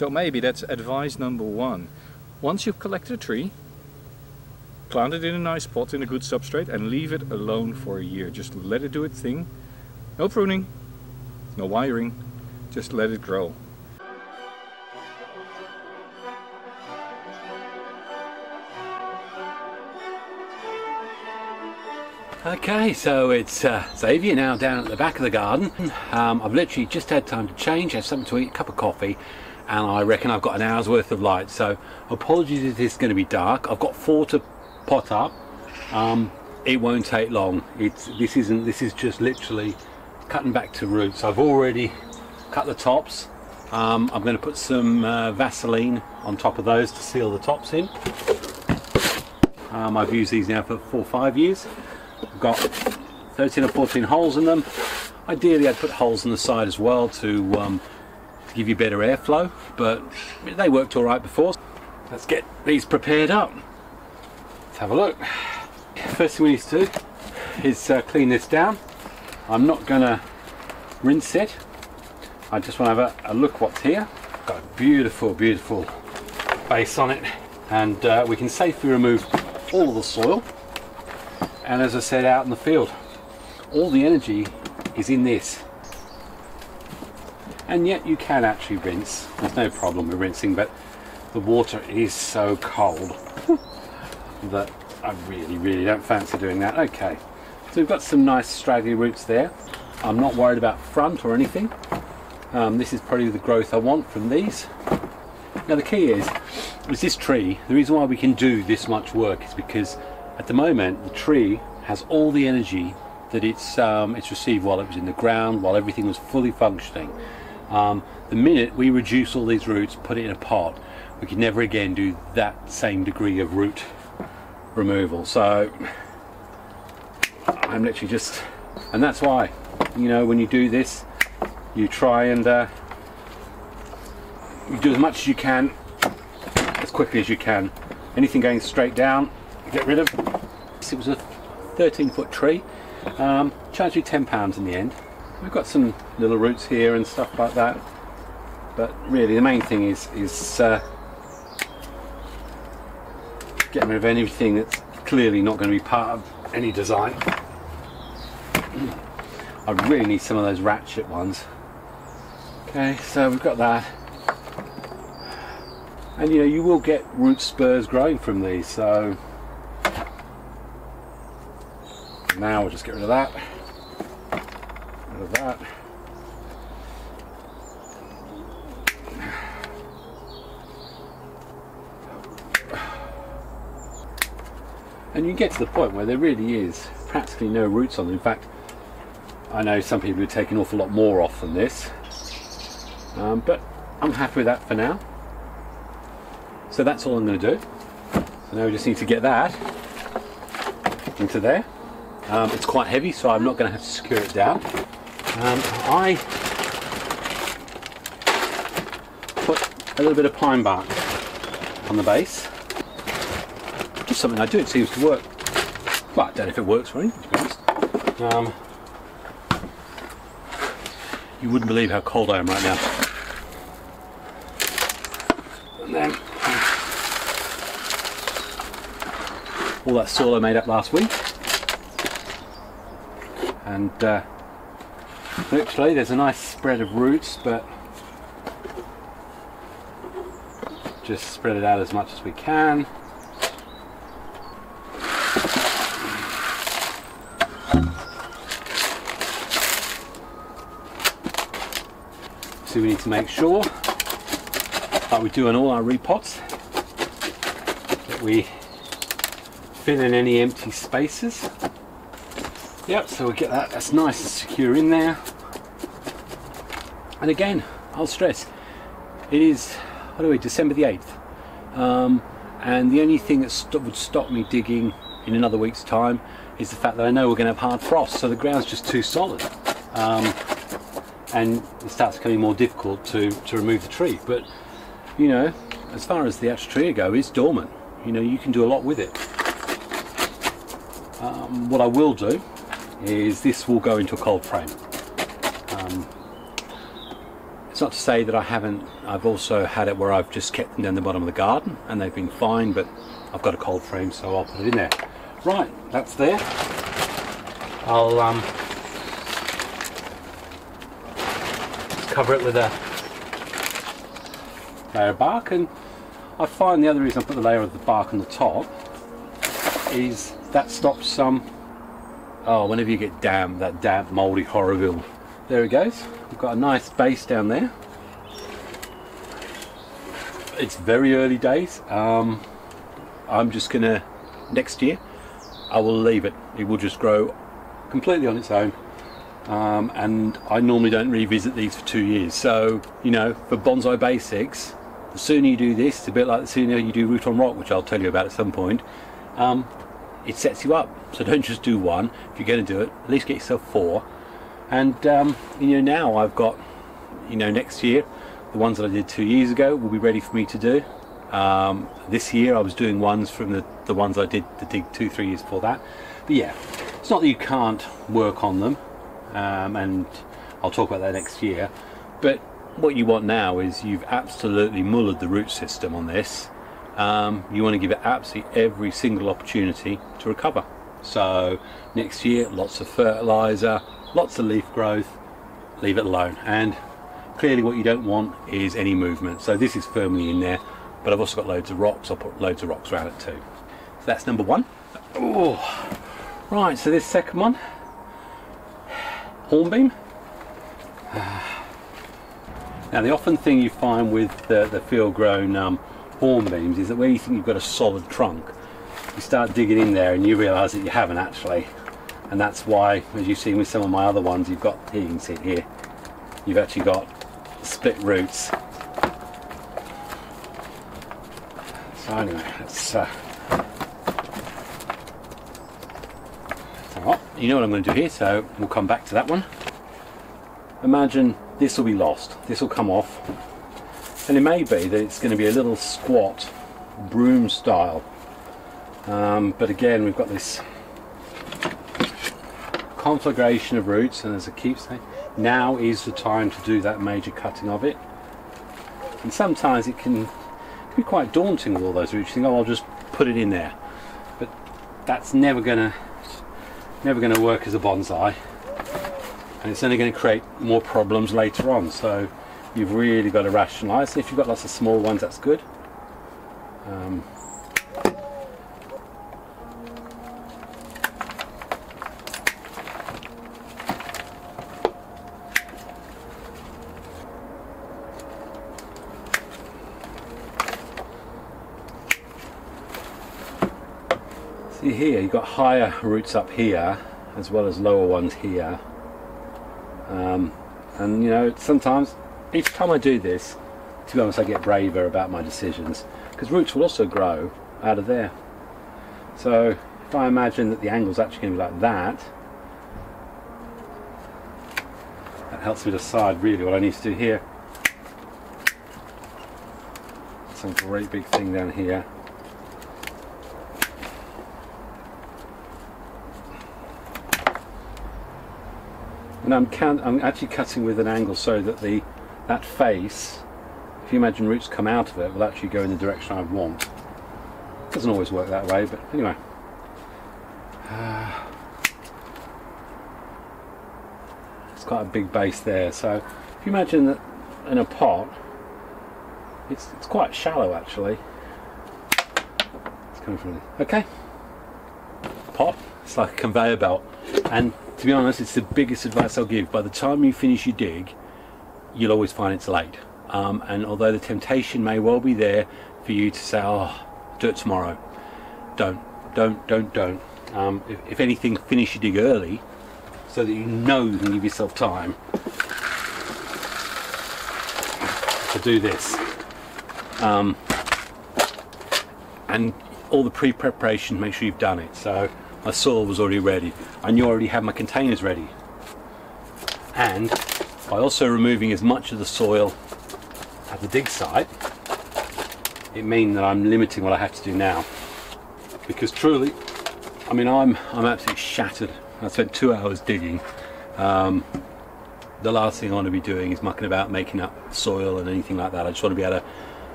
So maybe that's advice number one. Once you've collected a tree, plant it in a nice pot in a good substrate and leave it alone for a year. Just let it do its thing. No pruning, no wiring, just let it grow. Okay, so it's Xavier now down at the back of the garden. I've literally just had time to change, have something to eat, a cup of coffee, and I reckon I've got an hour's worth of light. So apologies if this is going to be dark. I've got 4 to pot up. It won't take long. This is just literally cutting back to roots. I've already cut the tops. I'm going to put some Vaseline on top of those to seal the tops in. I've used these now for 4 or 5 years. I've got 13 or 14 holes in them. Ideally I'd put holes on the side as well to give you better airflow, but they worked all right before. Let's get these prepared up. Let's have a look. First thing we need to do is clean this down. I'm not going to rinse it. I just want to have a look what's here. Got a beautiful, beautiful base on it, and we can safely remove all the soil. And as I said, out in the field, all the energy is in this. And yet you can actually rinse. There's no problem with rinsing, but the water is so cold that I really don't fancy doing that. Okay, so we've got some nice straggly roots there. I'm not worried about front or anything. This is probably the growth I want from these. Now the key is this tree, the reason why we can do this much work is because at the moment the tree has all the energy that it's received while it was in the ground, while everything was fully functioning. The minute we reduce all these roots, put it in a pot, we can never again do that same degree of root removal. So I'm literally just, and that's why, you know, when you do this, you try and you do as much as you can, as quickly as you can. Anything going straight down, get rid of. It was a 13-foot tree, charged me £10 in the end. We've got some little roots here and stuff like that, but really the main thing is getting rid of anything that's clearly not going to be part of any design. I really need some of those ratchet ones. Okay, so we've got that, and you know, you will get root spurs growing from these, so now we'll just get rid of that, rid of that. And you get to the point where there really is practically no roots on them. In fact, I know some people who take an awful lot more off than this, but I'm happy with that for now. So that's all I'm going to do. So now we just need to get that into there. It's quite heavy, so I'm not going to have to secure it down. I put a little bit of pine bark on the base. Just something I do, it seems to work. Well, I don't know if it works for anything, to be honest. You wouldn't believe how cold I am right now. And then all that soil I made up last week. And literally there's a nice spread of roots, but just spread it out as much as we can. So we need to make sure, like we do in all our repots, that we fill in any empty spaces. Yep, so we get that, that's nice and secure in there. And again, I'll stress, it is, what are we, December the 8th. And the only thing that would stop me digging in another week's time is the fact that I know we're going to have hard frost, so the ground's just too solid. And it starts becoming more difficult to remove the tree. But, you know, as far as the actual tree go, it's dormant. You know, you can do a lot with it. What I will do is this will go into a cold frame. As It's not to say that I haven't. I've also had it where I've just kept them down the bottom of the garden and they've been fine, but I've got a cold frame, so I'll put it in there. Right, that's there. I'll cover it with a layer of bark, and I find the other reason I put the layer of the bark on the top is that stops some, whenever you get damp, that damp, mouldy Horrible. There it goes. We've got a nice base down there. It's very early days. I'm just gonna, next year, I will leave it. It will just grow completely on its own. And I normally don't revisit these for 2 years. So, you know, for bonsai basics, the sooner you do this, it's a bit like the sooner you do root on rock, which I'll tell you about at some point. It sets you up. So don't just do one. If you're going to do it, at least get yourself 4. And you know, now I've got, you know, next year, the ones that I did 2 years ago will be ready for me to do. This year I was doing ones from the ones I did the dig 2-3 years before that. But yeah, it's not that you can't work on them, and I'll talk about that next year. But what you want now is you've absolutely mullered the root system on this. You want to give it absolutely every single opportunity to recover. So next year, lots of fertilizer, lots of leaf growth, leave it alone. And clearly what you don't want is any movement. So this is firmly in there, but I've also got loads of rocks. I'll put loads of rocks around it too. So that's number 1. Oh, right, so this second one, hornbeam. Now the often thing you find with the field grown hornbeams is that when you think you've got a solid trunk, you start digging in there and you realise that you haven't actually. And that's why, as you've seen with some of my other ones, you've got, here you can see it here, you've actually got split roots. So anyway, let's so you know what I'm going to do here, so we'll come back to that one. Imagine this will be lost, this will come off, and it may be that it's going to be a little squat broom style, but again we've got this conflagration of roots, and as I keep saying, now is the time to do that major cutting of it. And sometimes it can be quite daunting with all those roots. You think, oh, I'll just put it in there, but that's never gonna work as a bonsai, and it's only going to create more problems later on. So you've really got to rationalise. If you've got lots of small ones, that's good. See here, you've got higher roots up here as well as lower ones here, and you know, sometimes each time I do this, to be honest, I get braver about my decisions, because roots will also grow out of there. So if I imagine that the angle's actually going to be like that, that helps me decide really what I need to do here. Some great big thing down here. And I'm actually cutting with an angle so that that face, if you imagine roots come out of it, will actually go in the direction I want. Doesn't always work that way, but anyway. It's quite a big base there, so if you imagine that in a pot, it's quite shallow actually. It's coming from the, okay. Pot, it's like a conveyor belt, and to be honest, it's the biggest advice I'll give. By the time you finish your dig, you'll always find it's late. And although the temptation may well be there for you to say, oh, do it tomorrow, don't. If anything, finish your dig early so that you know you can give yourself time to do this. And all the pre-preparation, make sure you've done it. So my soil was already ready. I knew I already had my containers ready. And by also removing as much of the soil at the dig site, it means that I'm limiting what I have to do now. Because truly, I mean, I'm absolutely shattered. I spent 2 hours digging. the last thing I want to be doing is mucking about making up soil and anything like that. I just want to be able to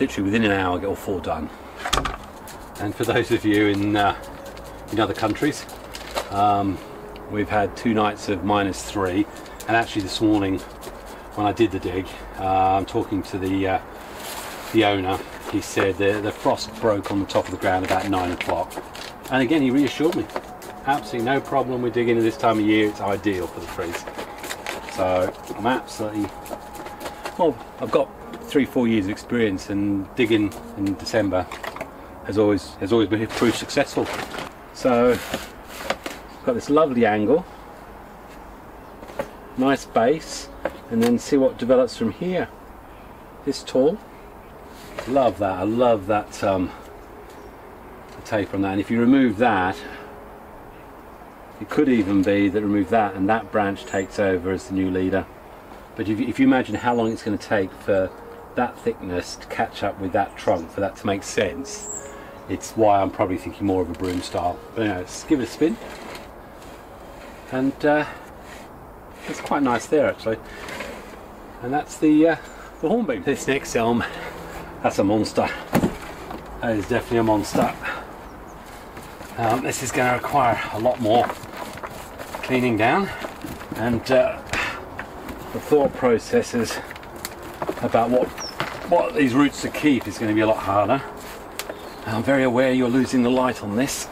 literally within an hour get all 4 done. And for those of you in other countries, we've had 2 nights of -3, and actually this morning when I did the dig, I'm talking to the owner. He said the frost broke on the top of the ground about 9 o'clock, and again he reassured me, absolutely no problem with digging at this time of year, it's ideal for the trees. So I'm absolutely, well, I've got 3-4 years of experience, and digging in December has always been proved successful. So I've got this lovely angle, nice base, and then see what develops from here. This tall, love that. I love that the taper on that. And if you remove that, it could even be that remove that and that branch takes over as the new leader. But if you imagine how long it's going to take for that thickness to catch up with that trunk, for that to make sense, it's why I'm probably thinking more of a broom style. But anyway, let's give it a spin. And it's quite nice there actually. And that's the hornbeam. This next elm, that's a monster. That is definitely a monster. This is going to require a lot more cleaning down, and the thought processes about what these roots to keep is going to be a lot harder. I'm very aware you're losing the light on this.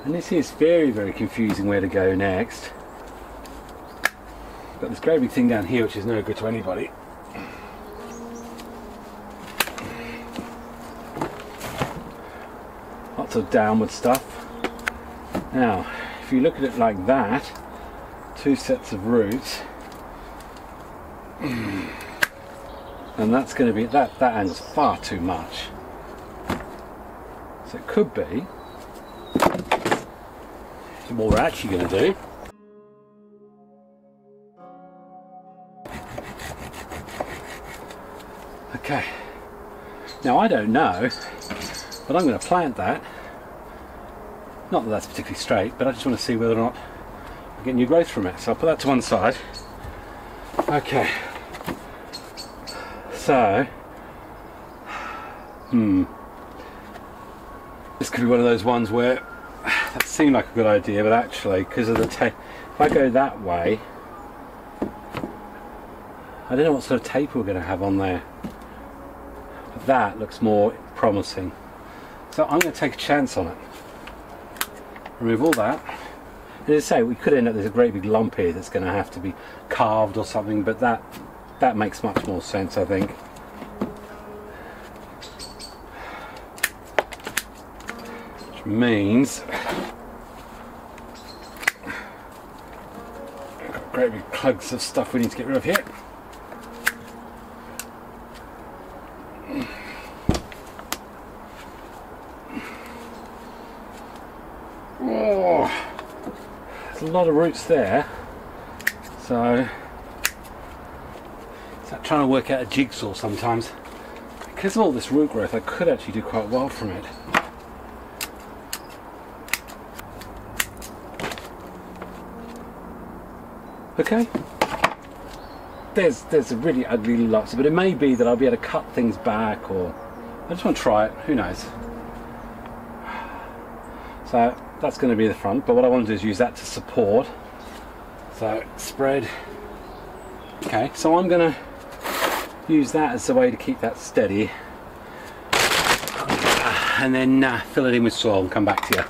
And this is very, very confusing where to go next. Got this great big thing down here which is no good to anybody. Lots of downward stuff. Now, if you look at it like that, 2 sets of roots, and that's going to be, that angle's far too much. So it could be what we're actually going to do. Okay, now I don't know, but I'm going to plant that. Not that that's particularly straight, but I just want to see whether or not I get new growth from it. So I'll put that to one side. Okay, so this could be one of those ones where that seemed like a good idea, but actually, because of the tape, if I go that way, I don't know what sort of tape we're going to have on there. But that looks more promising. So I'm going to take a chance on it. Remove all that. And as I say, we could end up with a great big lump here that's going to have to be carved or something, but that makes much more sense, I think. Which means great big clugs of stuff we need to get rid of here. Oh, there's a lot of roots there, so it's like trying to work out a jigsaw sometimes. Because of all this root growth, I could actually do quite well from it. Okay, there's a really ugly lot, but it may be that I'll be able to cut things back, or I just want to try it, who knows. So that's going to be the front, but what I want to do is use that to support. So spread. Okay, so I'm going to use that as a way to keep that steady, and then fill it in with soil and come back to you.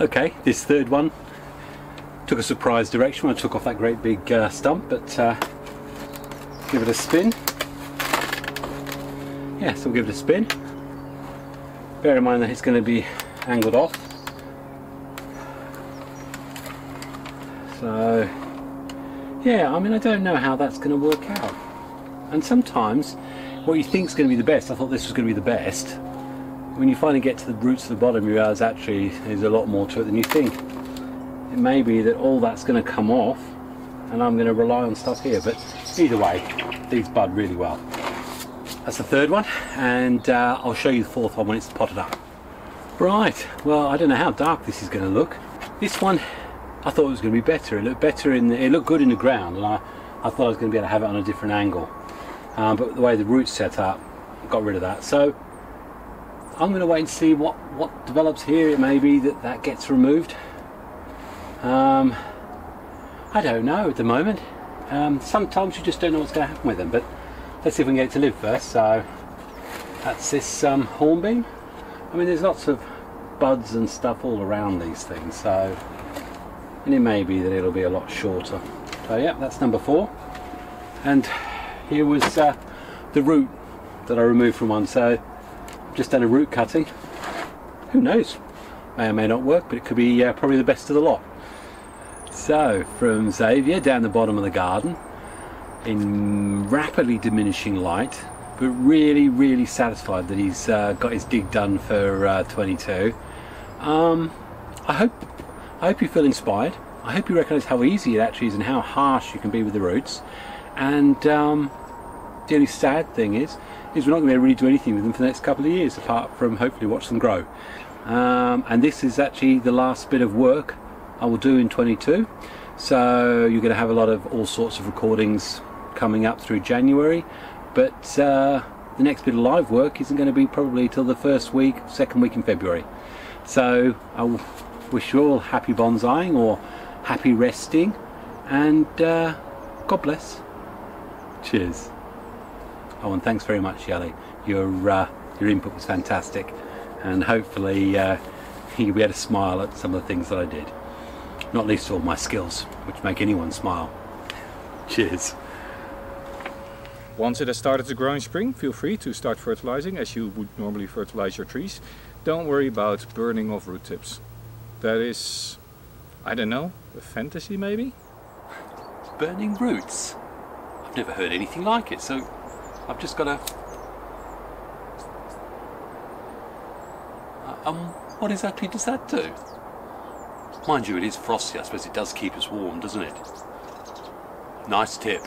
Okay, this third one took a surprise direction when I took off that great big stump, but give it a spin. Yeah, so we'll give it a spin. Bear in mind that it's going to be angled off. So, yeah, I mean, I don't know how that's going to work out. And sometimes what you think is going to be the best, I thought this was going to be the best, when you finally get to the roots of the bottom, you realise actually there's a lot more to it than you think. It may be that all that's going to come off and I'm going to rely on stuff here, but either way, these bud really well. That's the third one, and I'll show you the fourth one when it's potted up. Right, well, I don't know how dark this is going to look. This one, I thought it was going to be better. It looked better it looked good in the ground, and I thought I was going to be able to have it on a different angle. But the way the root's set up, got rid of that. So I'm going to wait and see what develops here. It may be that gets removed. I don't know at the moment. Sometimes you just don't know what's going to happen with them, but let's see if we can get it to live first. So that's this hornbeam. I mean, there's lots of buds and stuff all around these things, so, and it may be that it'll be a lot shorter. So yeah, that's number 4. And here was the root that I removed from one. So I've just done a root cutting. Who knows? May or may not work, but it could be probably the best of the lot. So from Xavier down the bottom of the garden, in rapidly diminishing light, but really satisfied that he's got his dig done for 22. I hope you feel inspired. I hope you recognise how easy it actually is and how harsh you can be with the roots. And the only sad thing is we're not going to be able to really do anything with them for the next couple of years, apart from hopefully watch them grow. And this is actually the last bit of work I will do in 22. So you're going to have a lot of all sorts of recordings coming up through January. But the next bit of live work isn't going to be probably till the second week in February. So I wish you all happy bonsaiing or happy resting, and God bless. Cheers. Oh, and thanks very much, Yali. Your input was fantastic, and hopefully you'll be able to smile at some of the things that I did. Not least of all my skills, which make anyone smile. Cheers. Once it has started to grow in spring, feel free to start fertilizing as you would normally fertilize your trees. Don't worry about burning off root tips. That is, I don't know, a fantasy maybe? Burning roots? I've never heard anything like it, so I've just got to... what exactly does that do? Mind you, it is frosty. I suppose it does keep us warm, doesn't it? Nice tip.